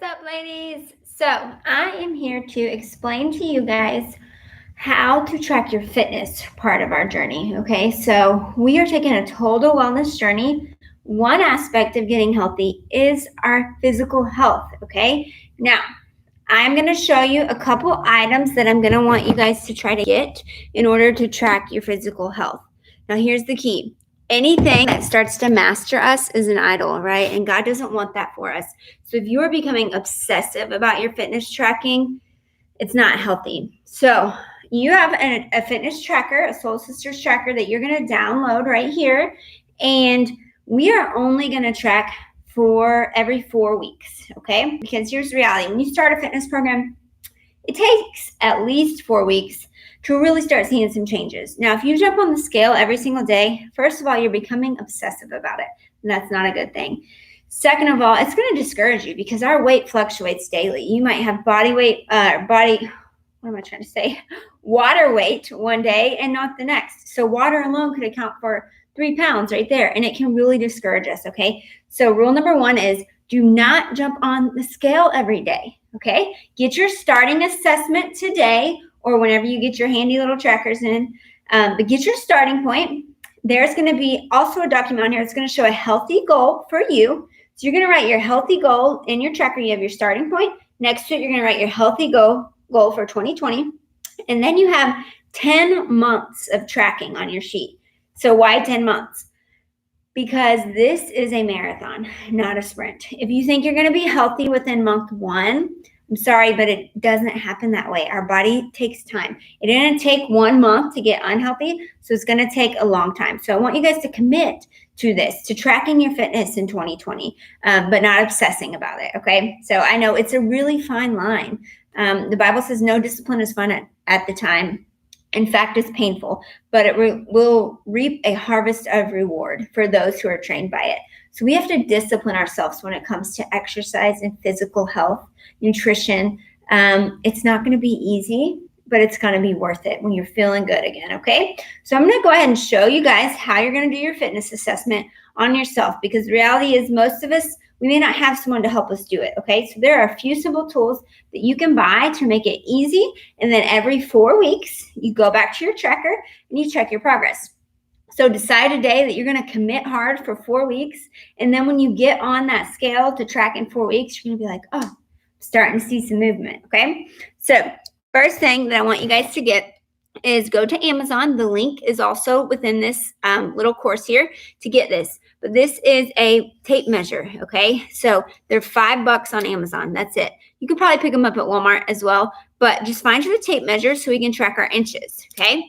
What's up, ladies? So I am here to explain to you guys how to track your fitness part of our journey. Okay, so we are taking a total wellness journey. One aspect of getting healthy is our physical health. Okay, now I'm going to show you a couple items that I'm going to want you guys to try to get in order to track your physical health. Now, here's the key. Anything that starts to master us is an idol, right? And God doesn't want that for us. So if you are becoming obsessive about your fitness tracking, it's not healthy. So you have a fitness tracker, a Soul Sisters tracker that you're going to download right here. And we are only going to track for every 4 weeks, okay? Because here's the reality. When you start a fitness program, it takes at least 4 weeks to really start seeing some changes. Now, if you jump on the scale every single day, first of all, you're becoming obsessive about it, and that's not a good thing. Second of all, it's going to discourage you because our weight fluctuates daily. You might have water weight one day and not the next. So water alone could account for 3 pounds right there, and it can really discourage us, okay? So rule number 1 is do not jump on the scale every day, okay? Get your starting assessment today or whenever you get your handy little trackers in, but get your starting point. There's going to be also a document on here. It's going to show a healthy goal for you. So you're going to write your healthy goal in your tracker. You have your starting point. Next to it, you're going to write your healthy goal for 2020. And then you have 10 months of tracking on your sheet. So why 10 months? Because this is a marathon, not a sprint. If you think you're going to be healthy within month 1, I'm sorry, but it doesn't happen that way. Our body takes time. It didn't take 1 month to get unhealthy, so it's going to take a long time. So I want you guys to commit to this, to tracking your fitness in 2020, but not obsessing about it, okay? So I know it's a really fine line. The Bible says no discipline is fun at the time. In fact, it's painful, but it will reap a harvest of reward for those who are trained by it. So we have to discipline ourselves when it comes to exercise and physical health, nutrition. It's not going to be easy, but it's going to be worth it when you're feeling good again, okay? So I'm going to go ahead and show you guys how you're going to do your fitness assessment on yourself, because the reality is most of us, we may not have someone to help us do it, okay? So there are a few simple tools that you can buy to make it easy, and then every 4 weeks, you go back to your tracker and you check your progress. So decide today that you're going to commit hard for 4 weeks, and then when you get on that scale to track in 4 weeks, you're going to be like, oh, I'm starting to see some movement, okay? So first thing that I want you guys to get is go to Amazon. The link is also within this little course here to get this. But this is a tape measure, okay? So they're $5 on Amazon. That's it. You could probably pick them up at Walmart as well, but just find you a tape measure so we can track our inches, okay?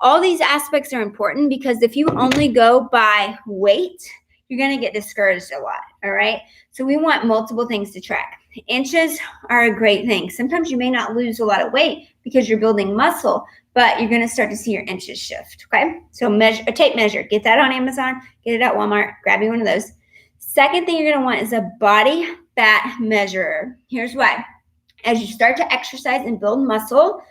All these aspects are important because if you only go by weight, you're going to get discouraged a lot, all right? So we want multiple things to track. Inches are a great thing. Sometimes you may not lose a lot of weight because you're building muscle, but you're going to start to see your inches shift, okay? So a tape measure. Get that on Amazon. Get it at Walmart. Grab you one of those. Second thing you're going to want is a body fat measurer. Here's why. As you start to exercise and build muscle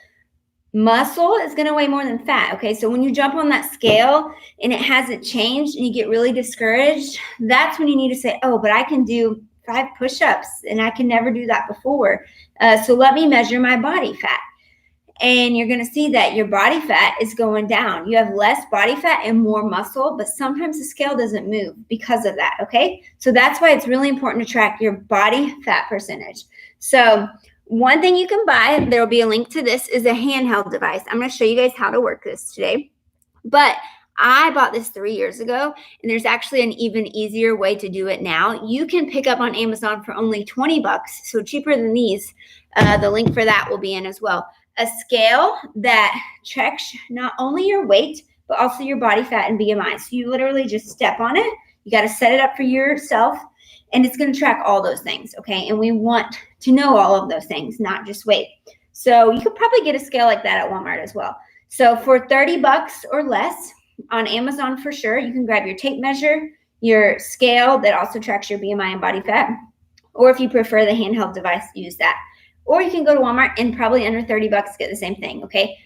is going to weigh more than fat, okay? So when you jump on that scale and it hasn't changed and you get really discouraged, that's when you need to say, oh, but I can do 5 push-ups and I can never do that before. So let me measure my body fat. And you're going to see that your body fat is going down. You have less body fat and more muscle, but sometimes the scale doesn't move because of that, okay? So that's why it's really important to track your body fat percentage. So one thing you can buy, there will be a link to this, is a handheld device. I'm going to show you guys how to work this today. But I bought this 3 years ago, and there's actually an even easier way to do it now. You can pick up on Amazon for only $20, so cheaper than these. The link for that will be in as well. A scale that checks not only your weight, but also your body fat and BMI. So you literally just step on it. You got to set it up for yourself, and it's going to track all those things, okay? And we want to know all of those things, not just weight. So you could probably get a scale like that at Walmart as well. So for $30 or less on Amazon for sure, you can grab your tape measure, your scale that also tracks your BMI and body fat, or if you prefer the handheld device, use that. Or you can go to Walmart and probably under $30 get the same thing, okay?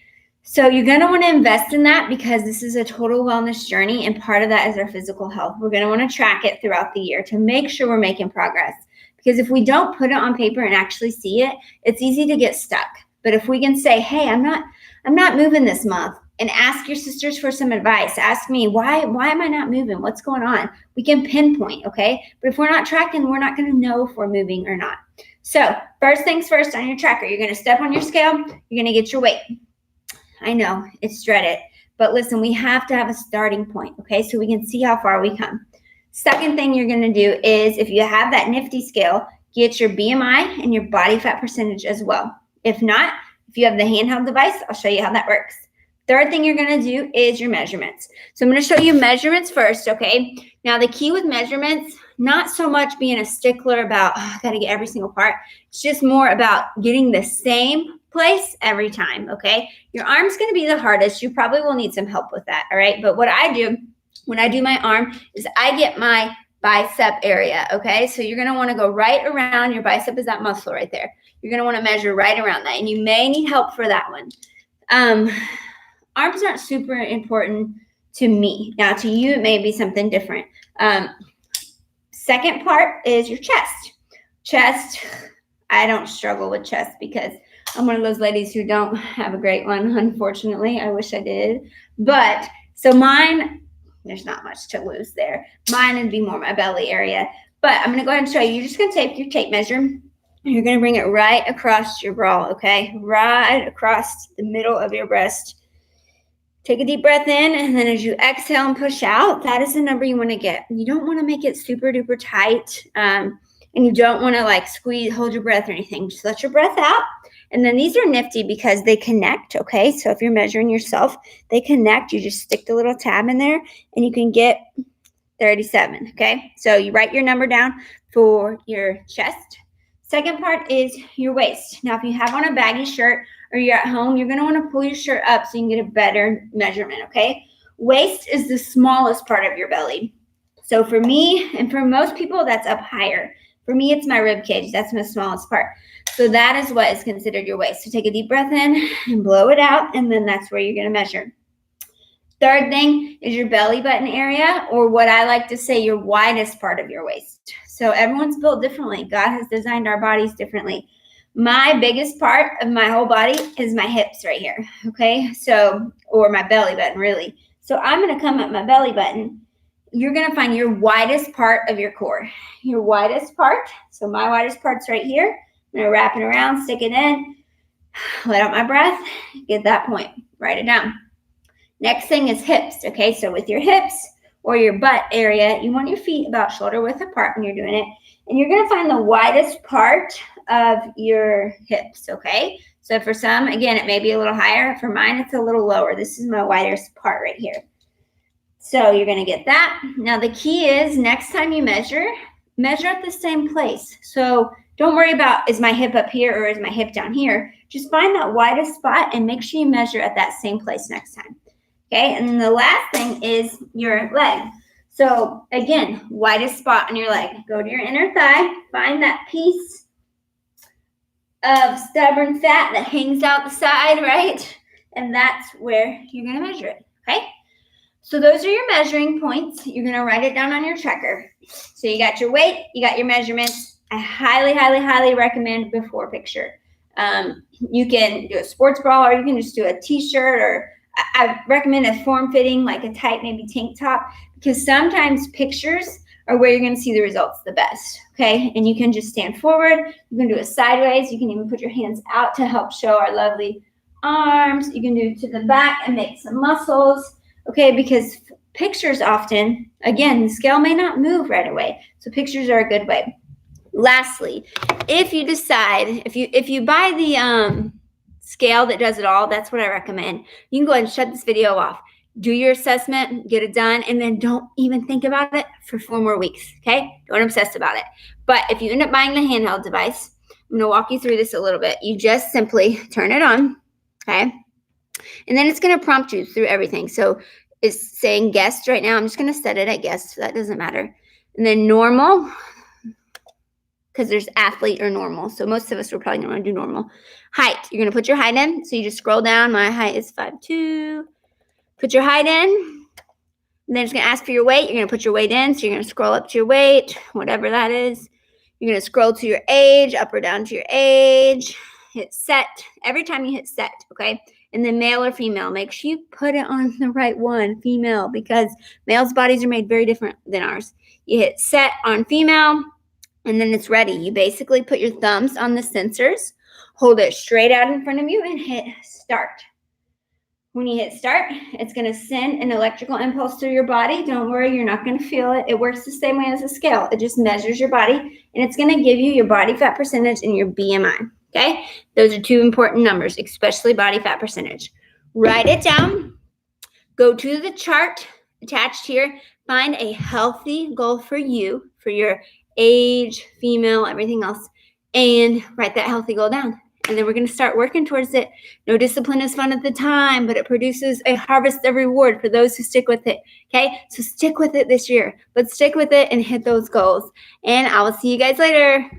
So you're going to want to invest in that because this is a total wellness journey, and part of that is our physical health. We're going to want to track it throughout the year to make sure we're making progress. Because if we don't put it on paper and actually see it, it's easy to get stuck. But if we can say, hey, I'm not moving this month, and ask your sisters for some advice. Ask me, why am I not moving? What's going on? We can pinpoint, okay? But if we're not tracking, we're not going to know if we're moving or not. So first things first on your tracker, you're going to step on your scale. You're going to get your weight. I know, it's dreaded. But listen, we have to have a starting point, okay? So we can see how far we come. Second thing you're going to do is, if you have that nifty scale, get your BMI and your body fat percentage as well. If not, if you have the handheld device, I'll show you how that works. Third thing you're going to do is your measurements. So I'm going to show you measurements first, okay? Now, the key with measurements, not so much being a stickler about, I got to get every single part. It's just more about getting the same place every time, okay? Your arm's going to be the hardest. You probably will need some help with that, all right? But what I do when I do my arm is I get my bicep area, okay? So you're going to want to go right around. Your bicep is that muscle right there. You're going to want to measure right around that, and you may need help for that one. Arms aren't super important to me. Now, to you, it may be something different. Second part is your chest. Chest, I don't struggle with chest because I'm one of those ladies who don't have a great one, unfortunately. I wish I did. But so mine, there's not much to lose there. Mine would be more my belly area. But I'm going to go ahead and show you. You're just going to take your tape measure, and you're going to bring it right across your bra, okay? Right across the middle of your breast. Take a deep breath in, and then as you exhale and push out, that is the number you want to get. You don't want to make it super duper tight, and you don't want to like squeeze, hold your breath or anything. Just let your breath out. And then these are nifty because they connect, okay? So if you're measuring yourself, they connect. You just stick the little tab in there, and you can get 37, okay? So you write your number down for your chest. Second part is your waist. Now, if you have on a baggy shirt or you're at home, you're going to want to pull your shirt up so you can get a better measurement, okay? Waist is the smallest part of your belly. So for me, and for most people, that's up higher. For me, it's my rib cage. That's my smallest part. So that is what is considered your waist. So take a deep breath in and blow it out, and then that's where you're going to measure. Third thing is your belly button area, or what I like to say, your widest part of your waist. So everyone's built differently. God has designed our bodies differently. My biggest part of my whole body is my hips right here, okay? So, or my belly button, really. So I'm going to come at my belly button. You're going to find your widest part of your core. Your widest part. So my widest part's right here. I'm going to wrap it around, stick it in, let out my breath, get that point, write it down. Next thing is hips, okay? So with your hips or your butt area, you want your feet about shoulder width apart when you're doing it. And you're going to find the widest part of your hips, okay? So for some, again, it may be a little higher. For mine, it's a little lower. This is my widest part right here. So you're going to get that. Now, the key is next time you measure at the same place. So don't worry about, is my hip up here or is my hip down here? Just find that widest spot and make sure you measure at that same place next time. Okay, and then the last thing is your leg. So again, widest spot on your leg. Go to your inner thigh, find that piece of stubborn fat that hangs out the side, right? And that's where you're going to measure it, okay? So those are your measuring points. You're going to write it down on your checker. So you got your weight, you got your measurements. I highly, highly, highly recommend before picture. You can do a sports bra, or you can just do a t-shirt, or I recommend a form-fitting, like a tight, maybe tank top, because sometimes pictures are where you're going to see the results the best, okay? And you can just stand forward. You can do it sideways. You can even put your hands out to help show our lovely arms. You can do it to the back and make some muscles, okay? Because pictures often, again, the scale may not move right away. So pictures are a good way. Lastly, if you decide, if you buy the scale that does it all, that's what I recommend. You can go ahead and shut this video off. Do your assessment, get it done, and then don't even think about it for 4 more weeks, okay? Don't obsess about it. But if you end up buying the handheld device, I'm going to walk you through this a little bit. You just simply turn it on, okay? And then it's going to prompt you through everything. So it's saying guest right now. I'm just going to set it at guest, so that doesn't matter. And then normal, because there's athlete or normal. So most of us will probably want to do normal. Height. You're going to put your height in. So you just scroll down. My height is 5'2". Put your height in. And then it's going to ask for your weight. You're going to put your weight in. So you're going to scroll up to your weight, whatever that is. You're going to scroll to your age, up or down to your age. Hit set. Every time you hit set, okay? And then male or female. Make sure you put it on the right one, female, because males' bodies are made very different than ours. You hit set on female, and then it's ready. You basically put your thumbs on the sensors, hold it straight out in front of you, and hit start. When you hit start, it's going to send an electrical impulse through your body. Don't worry, you're not going to feel it. It works the same way as a scale. It just measures your body, and it's going to give you your body fat percentage and your BMI, okay? Those are two important numbers, especially body fat percentage. Write it down. Go to the chart attached here. Find a healthy goal for you, for your age, female, everything else, and write that healthy goal down. And then we're going to start working towards it. No discipline is fun at the time, but it produces a harvest of reward for those who stick with it. Okay, so stick with it this year. Let's stick with it and hit those goals. And I will see you guys later.